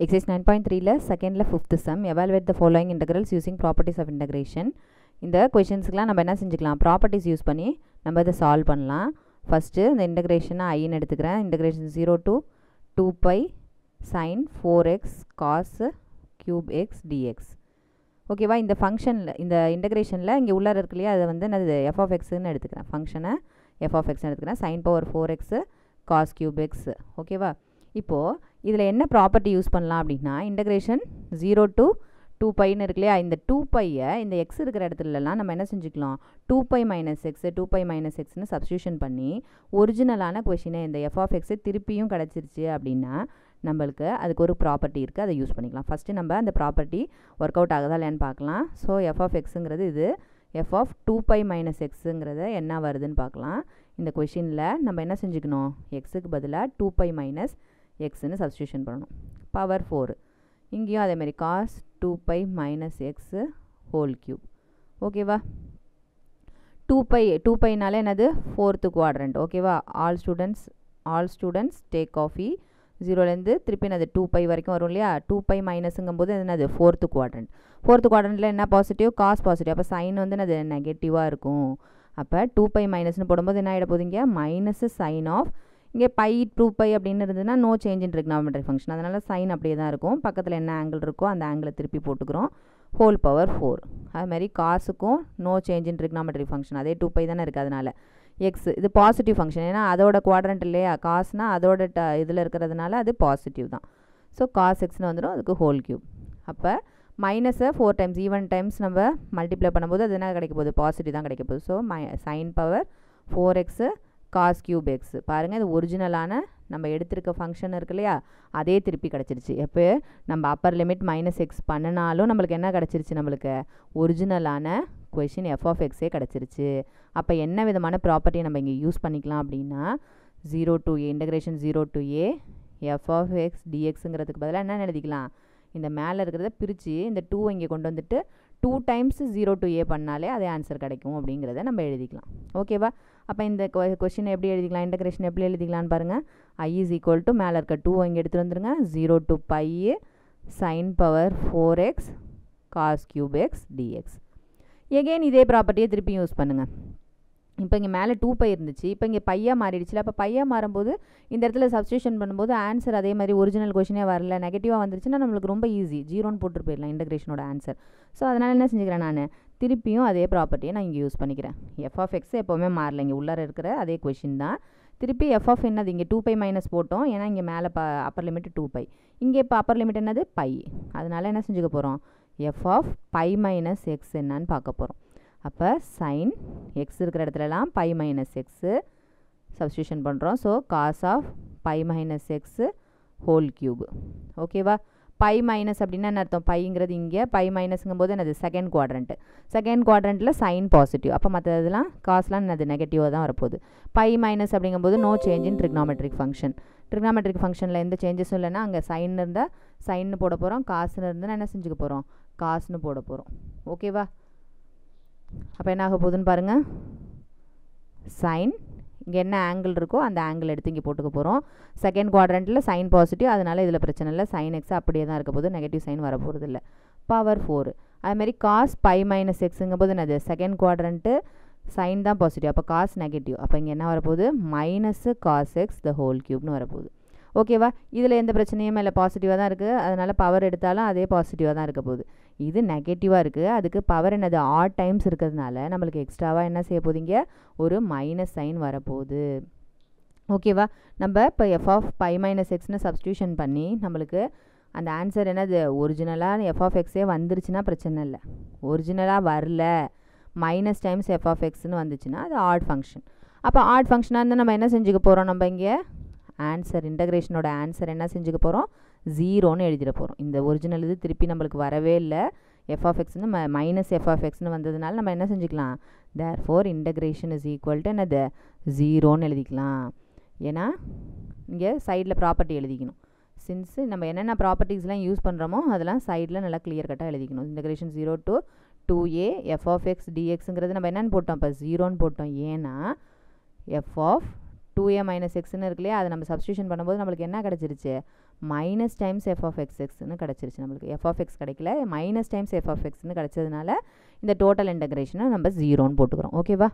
Exercise 9.3 second fifth sum evaluate the following integrals using properties of integration. இந்த கொஷின்ஸ்க்குலாம் நம்ம என்ன செஞ்சுக்கலாம், ப்ராப்பர்ட்டிஸ் யூஸ் பண்ணி நம்ம இதை சால்வ் பண்ணலாம். ஃபஸ்ட்டு இந்த இன்டகிரேஷனை ஐன்னு எடுத்துக்கிறேன். Integration 0 to 2 pi sin 4x cos cube x dx. ஓகேவா, இந்த ஃபங்க்ஷனில் இந்த இன்டகிரேஷனில் இங்கே உள்ளார இருக்கு இல்லையா, அதை வந்து நான் எஃப் ஆஃப் எக்ஸ்ன்னு எடுத்துக்கிறேன். ஃபங்க்ஷனை எஃப் ஆஃப் எக்ஸ்ன்னு எடுத்துக்கிறேன். sin power 4x cos cube x. ஓகேவா, இப்போது இதில் என்ன ப்ராப்பர்ட்டி யூஸ் பண்ணலாம் அப்படின்னா, இன்டகிரேஷன் 0 to 2 பைன்னு இருக்கு இல்லையா, இந்த 2 பையை இந்த எக்ஸ் இருக்கிற இடத்துலலாம் நம்ம என்ன செஞ்சுக்கலாம், 2 pi minus x 2 pi minus எக்ஸ்னு சப்ஸ்டியூஷன் பண்ணி ஒரிஜினலான கொஷினை இந்த எஃப் ஆஃப் எக்ஸு திருப்பியும் கிடச்சிருச்சு அப்படின்னா நம்மளுக்கு அதுக்கு ஒரு ப்ராப்பர்ட்டி இருக்குது, அதை யூஸ் பண்ணிக்கலாம். ஃபஸ்ட்டு நம்ம அந்த ப்ராப்பர்ட்டி ஒர்க் அவுட் ஆகுதா இல்லையான்னு பார்க்கலாம். ஸோ எஃப் ஆஃப் எக்ஸுங்கிறது இது, எஃப் ஆஃப் 2 பை மைனஸ் எக்ஸுங்கிறத என்ன வருதுன்னு பார்க்கலாம். இந்த கொஷினில் நம்ம என்ன செஞ்சுக்கணும், எக்ஸுக்கு பதிலாக 2 பை மைனஸ் எக்ஸ்ன்னு சப்ஸ்டியூஷன் பண்ணணும். பவர் 4, இங்கேயும் அதேமாதிரி cos 2 pi minus x whole cube. ஓகேவா, 2 பைனாலே என்னது, 4th குவாட்ரண்ட். ஓகேவா, ஆல் ஸ்டூடெண்ட்ஸ் டேக் காஃபி. 0லேருந்து திருப்பி என்னது 2 பை வரைக்கும் வரும் இல்லையா, 2 பை மைனஸுங்கும் போது என்னது 4th குவாட்ரண்ட். 4th குவாட்ரண்ட்டில் என்ன பாசிட்டிவ், காஸ் பாசிட்டிவ். அப்போ சைன் வந்து என்னது நெகட்டிவாக இருக்கும். அப்போ 2 பை மைனஸ்னு போடும்போது என்ன ஆகிட போகுது, இங்கே மைனஸ் சைன் ஆஃப், இங்கே பை 2 பை அப்படின்னு இருந்ததுன்னா no change in trigonometry function, அதனால் சைன் அப்படியே தான் இருக்கும். பக்கத்தில் என்ன ஆங்கிள் இருக்கோ அந்த ஆங்கிளை திருப்பி போட்டுக்கிறோம். Whole power 4. அதுமாதிரி காசுக்கும் no change in trigonometry function, அதே 2 பை தானே இருக்குது. அதனால் எக்ஸ் இது பாசிட்டிவ் ஃபங்க்ஷன், ஏன்னா அதோட குவாட்ரண்ட் இல்லையா, காசுனா அதோட இதில் இருக்கிறதுனால அது பாசிட்டிவ் தான். ஸோ காஸ் எக்ஸ்னு வந்துடும், அதுக்கு ஹோல் க்யூப். அப்போ மைனஸை 4 டைம்ஸ் ஈவன் டைம்ஸ் நம்ம மல்டிப்ளை பண்ணும்போது அது என்ன கிடைக்க போகுது, பாசிட்டிவ் தான் கிடைக்க போகுது. So sine power 4x cos cube x. பாருங்கள், இது ஒரிஜினலான நம்ம எடுத்திருக்க ஃபங்க்ஷன் இருக்கு இல்லையா, அதே திருப்பி கிடச்சிருச்சு. எப்போ நம்ம அப்பர் லிமிட் மைனஸ் எக்ஸ் பண்ணினாலும் நம்மளுக்கு என்ன கிடச்சிருச்சு, நம்மளுக்கு ஒரிஜினலான கொஷின் எஃப் ஆஃப் எக்ஸே கிடச்சிருச்சு. அப்போ என்ன விதமான ப்ராப்பர்ட்டியை நம்ம இங்கே யூஸ் பண்ணிக்கலாம் அப்படின்னா, 0 to a integration 0 to a f of x டிஎக்ஸுங்கிறதுக்கு பதிலாக என்ன எழுதிக்கலாம், இந்த மேலே இருக்கிறத பிரித்து இந்த 2 இங்கே கொண்டு வந்துட்டு 2 டைம்ஸ் 0 to a பண்ணாலே அதே ஆன்சர் கிடைக்கும் அப்படிங்கிறத நம்ம எழுதிக்கலாம். ஓகேவா, அப்போ இந்த கொஷினை எப்படி எழுதிக்கலாம், இன்டகிரேஷன் எப்படி எழுதிக்கலான்னு பாருங்கள். I இஸ் ஈக்குவல் டு மேலே இருக்க 2 இங்கே எடுத்துகிட்டு வந்துருங்க. 0 to pi sin power 4x cos cube x dx. Again இதே ப்ராப்பர்ட்டியை திருப்பி யூஸ் பண்ணுங்கள். இப்போ இங்கே மேலே 2 பை இருந்துச்சு, இப்போ இங்கே பையாக மாறிடுச்சு. அப்போ பையாக மாறும்போது இந்த இடத்துல சப்ஸ்டியூஷன் பண்ணும்போது ஆன்சர் அதே மாதிரி ஒரிஜினல் கொஷினே வரல, நெகட்டிவாக வந்துருச்சுன்னா நம்மளுக்கு ரொம்ப ஈஸி, 0ன்னு போட்டு போயிடலாம் இன்டகிரேஷனோட ஆன்சர். ஸோ அதனால் என்ன செஞ்சுக்கிறேன், நான் திருப்பியும் அதே ப்ராப்பர்ட்டியை நான் இங்கே யூஸ் பண்ணிக்கிறேன். எஃப் ஆஃப் எக்ஸ் எப்போவுமே மாறல, இங்கே உள்ளார இருக்கிற அதே கொஷின் தான். திருப்பி எஃப் ஆஃப் என்னது, இங்கே 2 பை மைனஸ் போட்டோம், ஏன்னா இங்கே மேலே அப்பர் லிமிட் 2 பை, இங்கே இப்போ அப்பர் லிமிட் என்னது பை. அதனால் என்ன செஞ்சுக்க போகிறோம், f of pi minus x என்னன்னு பார்க்க போகிறோம். அப்போ சைன் எக்ஸ் இருக்கிற இடத்துலலாம் பை மைனஸ் எக்ஸு சப்ஸ்டியூஷன் பண்ணுறோம். So cos of pi minus x whole cube. ஓகேவா, பை மைனஸ் அப்படின்னா என்ன அர்த்தம், பைங்கிறது இங்கே, பை மைனஸுங்கும் போது என்னது செகண்ட் குவாட்ரண்ட்டில் சைன் பாசிட்டிவ். அப்போ மற்ற இதெல்லாம் காஸ்லாம் என்னது நெகட்டிவாக தான் வரப்போகுது. பை மைனஸ் அப்படிங்கும்போது no change in trigonometric function. Trigonometric ஃபங்க்ஷனில் எந்த சேஞ்சஸும் இல்லைன்னா அங்கே சைன் இருந்தால் சைன்னு போட போகிறோம், காசுன்னு இருந்தால் என்ன செஞ்சுக்க போகிறோம், காசுன்னு போட போகிறோம். ஓகேவா, அப்போ என்ன ஆக போகுதுன்னு பாருங்கள், சைன் இங்கே என்ன ஆங்கிள் இருக்கோ அந்த ஆங்கிள் எடுத்து இங்கே போட்டுக்க போகிறோம். செகண்ட் குவாட்ரண்ட்டில் சைன் பாசிட்டிவ், அதனால் இதில் பிரச்சனை இல்லை, சைன் எக்ஸ் அப்படியே தான் இருக்க போது, நெகட்டிவ் சைன் வர போகிறது இல்லை. பவர் 4. அதுமாதிரி காஸ் பை மைனஸ் எக்ஸுங்கும் போது என்னது செகண்ட் குவாட்ரண்ட்டு சைன் தான் பாசிட்டிவ், அப்போ காஸ் நெகட்டிவ். அப்போ இங்கே என்ன வரப்போகுது, minus cos x the whole க்யூப்னு வரப்போகுது. ஓகேவா, இதில் எந்த பிரச்சனையும் இல்லை, பாசிட்டிவாக தான் இருக்குது, அதனால் பவர் எடுத்தாலும் அதே பாசிட்டிவாக தான் இருக்க போகுது. இது நெகட்டிவாக இருக்குது, அதுக்கு பவர் என்னது ஆட் டைம்ஸ் இருக்கிறதுனால நம்மளுக்கு எக்ஸ்ட்ராவாக என்ன செய்ய போகுதுங்க, ஒரு மைனஸ் சைன் வரப்போகுது. ஓகேவா, நம்ம இப்போ எஃப் ஆஃப் பை மைனஸ் எக்ஸ்னு சப்ஸ்டியூஷன் பண்ணி நம்மளுக்கு அந்த ஆன்சர் என்னது ஒரிஜினலாக எஃப் ஆஃப் எக்ஸே வந்துருச்சுன்னா பிரச்சனை இல்லை. ஒரிஜினலாக வரல, மைனஸ் டைம்ஸ் எஃப் ஆஃப் எக்ஸ்னு வந்துச்சுன்னா அது ஆட் ஃபங்க்ஷன். அப்போ ஆட் ஃபங்க்ஷனாக இருந்தால் நம்ம என்ன செஞ்சுக்க போகிறோம், நம்ம இங்கே ஆன்சர் இன்டகிரேஷனோட ஆன்சர் என்ன செஞ்சுக்க போகிறோம், 0ன்னு எழுதிட போகிறோம். இந்த ஒரிஜினல் இது திருப்பி நம்மளுக்கு வரவே இல்லை, எஃப் ஆஃப் எக்ஸ்னு மைனஸ் எஃப் ஆஃப் எக்ஸ்னு வந்ததுனால நம்ம என்ன செஞ்சுக்கலாம், therefore integration is equal to என்னது 0ன்னு எழுதிக்கலாம். ஏன்னா இங்கே சைடில் ப்ராப்பர்ட்டி எழுதிக்கணும். சின்ஸ் நம்ம என்னென்ன ப்ராப்பர்ட்டிஸ்லாம் யூஸ் பண்ணுறோமோ அதெல்லாம் சைடில் நல்லா கிளியர் கட்டாக எழுதிக்கணும். Integration 0 to 2a f of x டிஎக்ஸுங்கிறது நம்ம என்னென்னு போட்டோம், இப்போ 0ன்னு போட்டோம். ஏன்னா எஃப் ஆஃப் 2a மைனஸ் எக்ஸ்னு இருக்கு இல்லையா, அதை நம்ம சப்ஸ்டியூஷன் பண்ணும்போது நம்மளுக்கு என்ன கிடச்சிருச்சு, மைனஸ் டைம்ஸ் எஃப் ஆஃப் எக்ஸ்னு கிடச்சிருச்சு. நம்மளுக்கு எஃப் ஆஃப் எக்ஸ் கிடைக்கல, மைனஸ் டைம்ஸ் எஃப் ஆஃப் எக்ஸ்னு கிடச்சதுனால இந்த டோட்டல் இன்டகிரேஷனை நம்ம 0ன்னு போட்டுக்கிறோம். ஓகேவா?